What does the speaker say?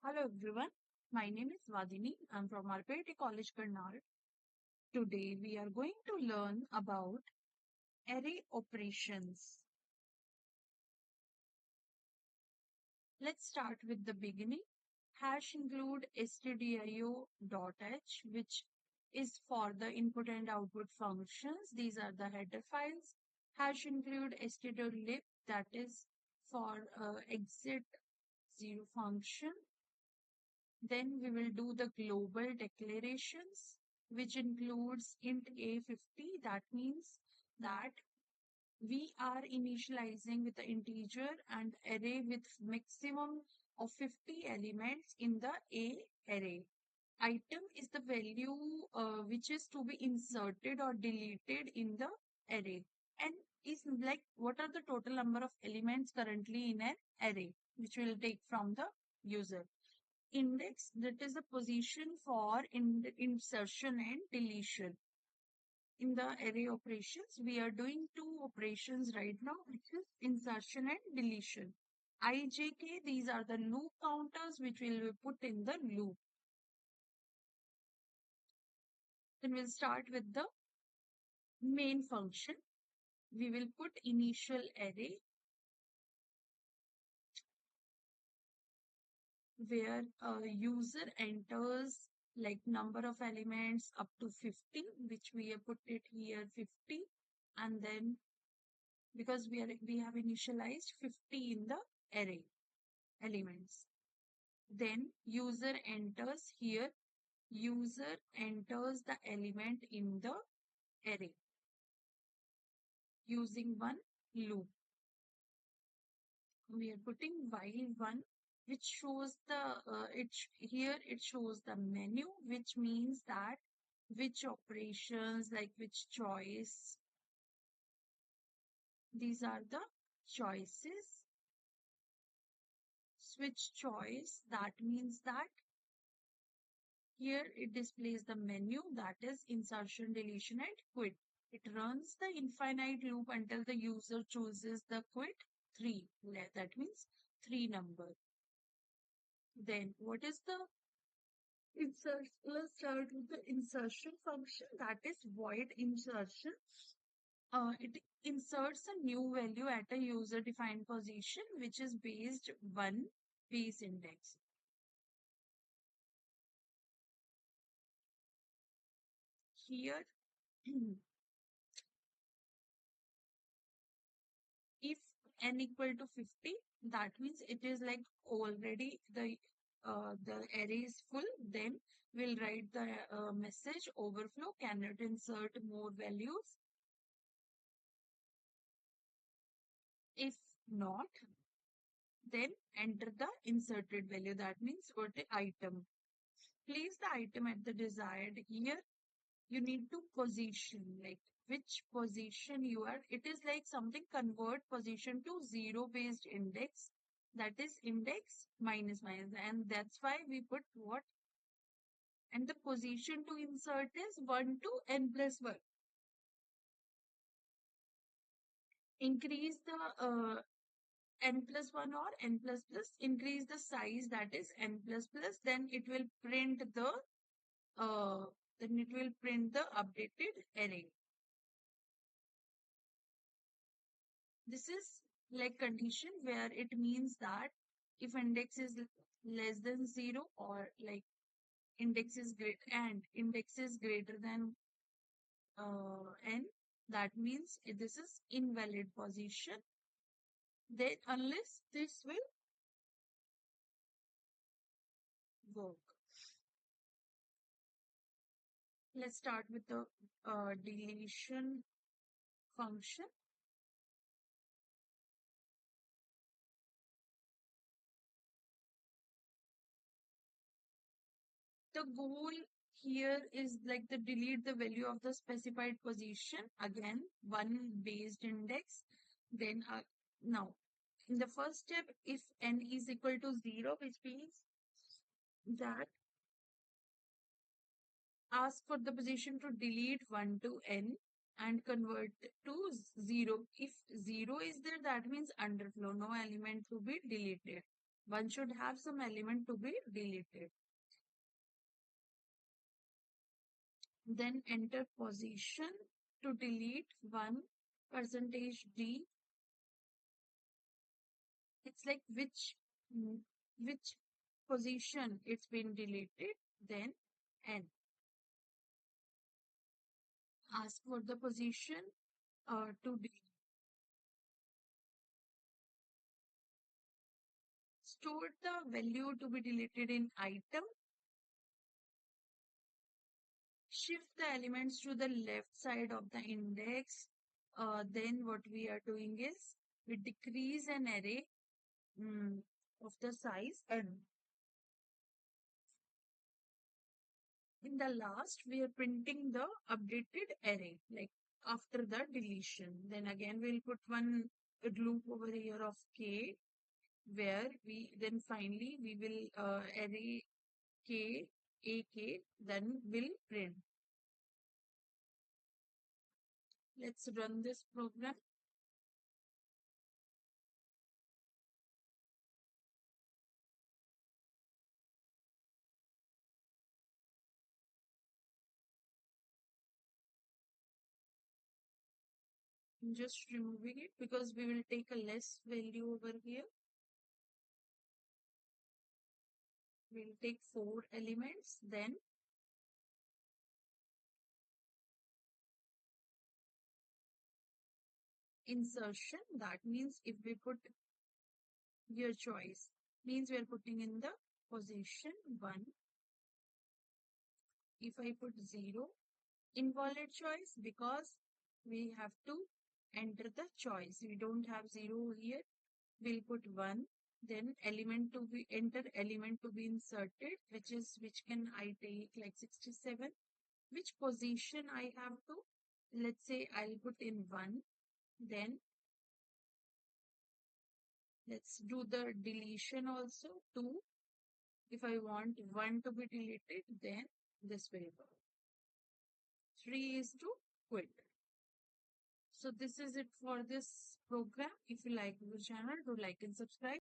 Hello everyone, my name is Vadini. I'm from RPIIT College Karnal. Today we are going to learn about array operations. Let's start with the beginning. Hash include stdio.h, which is for the input and output functions. These are the header files. Hash include stdio.lib, that is for exit zero function. Then we will do the global declarations, which includes int a50. That means that we are initializing with the integer and array with maximum of 50 elements in the A array. Item is the value which is to be inserted or deleted in the array, and is like what are the total number of elements currently in an array which will take from the user. Index, that is the position for insertion and deletion. In the array operations, we are doing two operations right now, which is insertion and deletion. IJK, these are the loop counters which will be put in the loop. Then we'll start with the main function. We will put initial array where a user enters like number of elements up to 50, which we have put it here 50, and then because we have initialized 50 in the array elements. Then user enters here, user enters the element in the array using one loop. We are putting while one, which shows the here it shows the menu, which means that which operations, like which choice, these are the choices. Switch choice, that means that here it displays the menu, that is insertion, deletion and quit. It runs the infinite loop until the user chooses the quit 3. That means 3 number. Then what is the insertion? Let's start with the insertion function, that is void insertion. It inserts a new value at a user defined position which is based 1 base index. Here if n equal to 50, that means it is like already the array is full. Then we'll write the message overflow, cannot insert more values. If not, then enter the inserted value, that means what the item. Place the item at the desired. Here you need to position, like which position you are. It is like something convert position to zero based index, that is index minus minus, and that's why we put what, and the position to insert is 1 to n plus 1. Increase the n plus 1 or n plus plus, increase the size, that is n plus plus, then it will print the updated array. This is like condition where it means that if index is less than 0 or like index is great and index is greater than n, that means this is invalid position. Then unless this will work. Let's start with the deletion function. The goal here is like the delete the value of the specified position, again 1 based index. Then now in the first step, if n is equal to 0, which means that ask for the position to delete 1 to n and convert to 0. If 0 is there, that means underflow, no element to be deleted. One should have some element to be deleted. Then enter position to delete one percentage D. It's like which position it's been deleted. Then N. Ask for the position to delete. Store the value to be deleted in item. Shift the elements to the left side of the index. Then what we are doing is we decrease an array of the size n. In the last, we are printing the updated array, like after the deletion. Then again, we'll put one loop over here of k, where we then finally we will array k, ak, then will print. Let's run this program. I'm just removing it because we will take a less value over here. We'll take 4 elements, then insertion. That means if we put your choice, means we are putting in the position 1. If I put 0, invalid choice because we have to enter the choice. We don't have 0 here. We'll put 1. Then element to be enter element to be inserted, which can I take like 67. Which position I have to, let's say I'll put in 1. Then let's do the deletion also 2. If I want 1 to be deleted, then this will go. 3 is to quit. So this is it for this program. If you like the channel, do like and subscribe.